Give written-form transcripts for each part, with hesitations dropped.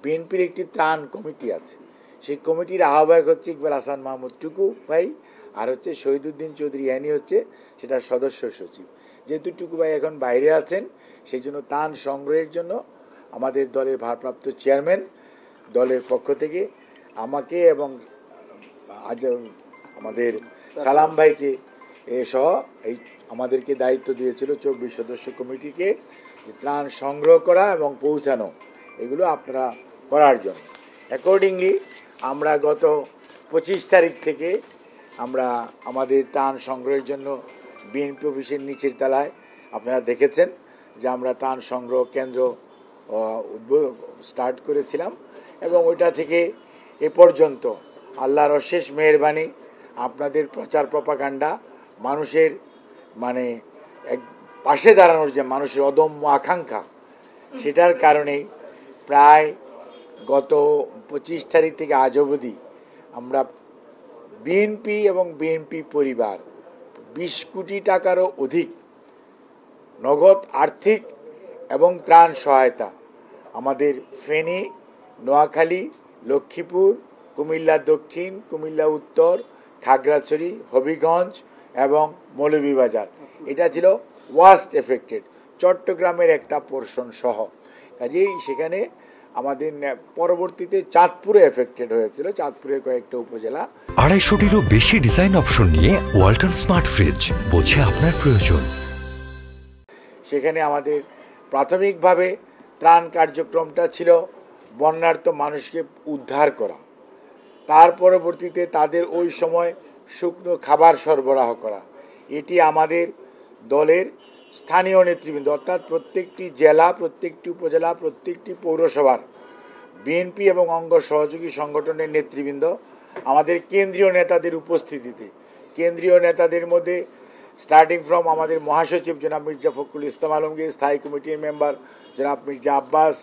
বিএনপির একটি ত্রাণ কমিটি আছে, সেই কমিটির আহ্বায়ক হচ্ছে ইকবাল হাসান মাহমুদ টুকু ভাই, আর হচ্ছে শহীদুদ্দিন চৌধুরী ইয়ানি হচ্ছে সেটার সদস্য সচিব। যেহেতু টুকু ভাই এখন বাইরে আছেন, সেই জন্য ত্রাণ সংগ্রহের জন্য আমাদের দলের ভারপ্রাপ্ত চেয়ারম্যান দলের পক্ষ থেকে আমাকে এবং আজ আমাদের সালাম ভাইকে সহ এই আমাদেরকে দায়িত্ব দিয়েছিল 24 সদস্য কমিটিকে যে ত্রাণ সংগ্রহ করা এবং পৌঁছানো, এগুলো আপনারা করার জন্য। অ্যাকর্ডিংলি আমরা গত 25 তারিখ থেকে আমরা আমাদের ত্রাণ সংগ্রহের জন্য বিএনপি অফিসের নিচের তলায় আপনারা দেখেছেন যে আমরা ত্রাণ সংগ্রহ কেন্দ্র স্টার্ট করেছিলাম, এবং ওইটা থেকে এ পর্যন্ত আল্লাহর অশেষ মেহেরবানি, আপনাদের প্রচার প্রপাগান্ডা, মানুষের মানে এক পাশে দাঁড়ানোর যে মানুষের অদম্য আকাঙ্ক্ষা, সেটার কারণেই প্রায় গত 25 তারিখ থেকে আজ অবধি আমরা বিএনপি এবং বিএনপি পরিবার 20 কোটি টাকারও অধিক নগদ আর্থিক এবং ত্রাণ সহায়তা আমাদের ফেনী, নোয়াখালী, লক্ষ্মীপুর, কুমিল্লা দক্ষিণ, কুমিল্লা উত্তর, খাগড়াছড়ি, হবিগঞ্জ এবং মৌলভীবাজার, এটা ছিল ওয়ার্স্ট এফেক্টেড, চট্টগ্রামের একটা পোর্শন সহ। কাজেই সেখানে আমাদের পরবর্তীতে চাঁদপুরে এফেক্টেড হয়েছিল, চাঁদপুরের কয়েকটা উপজেলা। 250টিরও বেশি ডিজাইন অপশন নিয়ে ওয়ালটন স্মার্ট ফ্রিজ, বোঝে আপনার প্রয়োজন। সেখানে আমাদের প্রাথমিকভাবে ত্রাণ কার্যক্রমটা ছিল বন্যার্ত মানুষকে উদ্ধার করা, তার পরবর্তীতে তাদের ওই সময় শুকনো খাবার সরবরাহ করা। এটি আমাদের দলের স্থানীয় নেতৃবৃন্দ, অর্থাৎ প্রত্যেকটি জেলা, প্রত্যেকটি উপজেলা, প্রত্যেকটি পৌরসভার বিএনপি এবং অঙ্গ সহযোগী সংগঠনের নেতৃবৃন্দ, আমাদের কেন্দ্রীয় নেতাদের উপস্থিতিতে, কেন্দ্রীয় নেতাদের মধ্যে স্টার্টিং ফ্রম আমাদের মহাসচিব জনাব মির্জা ফখরুল ইসলাম আলমগীর, স্থায়ী কমিটির মেম্বার জনাব মির্জা আব্বাস,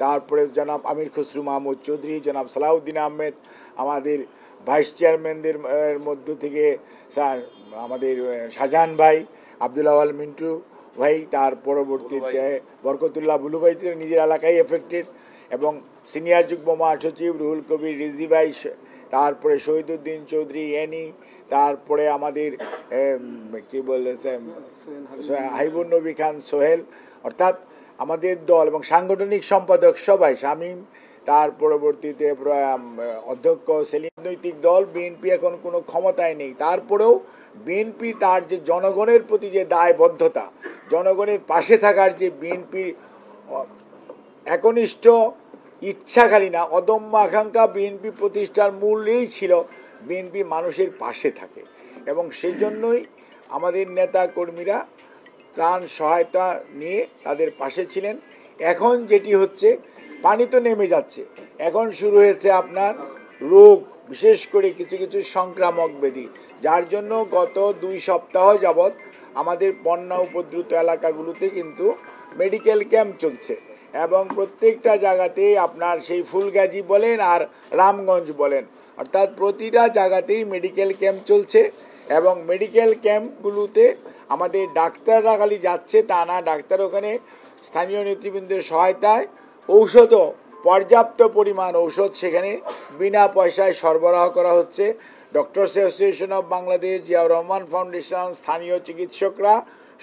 তারপরে জনাব আমির খসরু মাহমুদ চৌধুরী, জনাব সালাউদ্দিন আহমেদ, আমাদের ভাইস চেয়ারম্যানদের মধ্য থেকে আমাদের শাহজাহান ভাই, আব্দুল আওয়াল মিন্টু ভাই, তার পরবর্তীতে বরকতুল্লাহ বুলু ভাই নিজের এলাকায় এফেক্টেড, এবং সিনিয়র যুগ্ম মহাসচিব রুহুল কবির রিজভী ভাই, তারপরে শহীদুদ্দিন চৌধুরী এনি, তারপরে আমাদের কি বলেছে হাইবুন নবী খান সোহেল, অর্থাৎ আমাদের দল এবং সাংগঠনিক সম্পাদক সবাই, শামীম, তার পরবর্তীতে অধ্যক্ষ সেলিম। রাজনৈতিক দল বিএনপি এখন কোনো ক্ষমতায় নেই, তারপরেও বিএনপি তার যে জনগণের প্রতি যে দায়বদ্ধতা, জনগণের পাশে থাকার যে বিএনপির একনিষ্ঠ ইচ্ছা, খালি না অদম্য আকাঙ্ক্ষা, বিএনপি প্রতিষ্ঠার মূলেই ছিল বিএনপি মানুষের পাশে থাকে, এবং সেই জন্যই আমাদের নেতা কর্মীরা ত্রাণ সহায়তা নিয়ে তাদের পাশে ছিলেন। এখন যেটি হচ্ছে, পানি তো নেমে যাচ্ছে, এখন শুরু হয়েছে আপনার রোগ, বিশেষ করে কিছু কিছু সংক্রামক ব্যাধি, যার জন্য গত 2 সপ্তাহ যাবৎ আমাদের বন্যা উপদ্রুত এলাকাগুলোতে কিন্তু মেডিকেল ক্যাম্প চলছে, এবং প্রত্যেকটা জায়গাতেই আপনার সেই ফুলগাজী বলেন আর রামগঞ্জ বলেন, অর্থাৎ প্রতিটা জায়গাতেই মেডিকেল ক্যাম্প চলছে, এবং মেডিকেল ক্যাম্পগুলোতে আমাদের ডাক্তাররা খালি যাচ্ছে তা না, ডাক্তার ওখানে স্থানীয় নেতৃবৃন্দের সহায়তায় ঔষধও, পর্যাপ্ত পরিমাণ ঔষধ সেখানে বিনা পয়সায় সরবরাহ করা হচ্ছে। Doctors association of Bangladesh, Ziaur Rahman foundation, স্থানীয় চিকিৎসকরা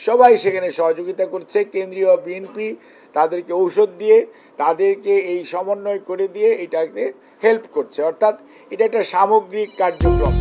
সবাই সেখানে সহযোগিতা করছে। কেন্দ্রীয় বিএনপি তাদেরকে ঔষধ দিয়ে, তাদেরকে এই সমন্বয় করে দিয়ে এটাকে হেল্প করছে, অর্থাৎ এটা একটা সামগ্রিক কার্যক্রম।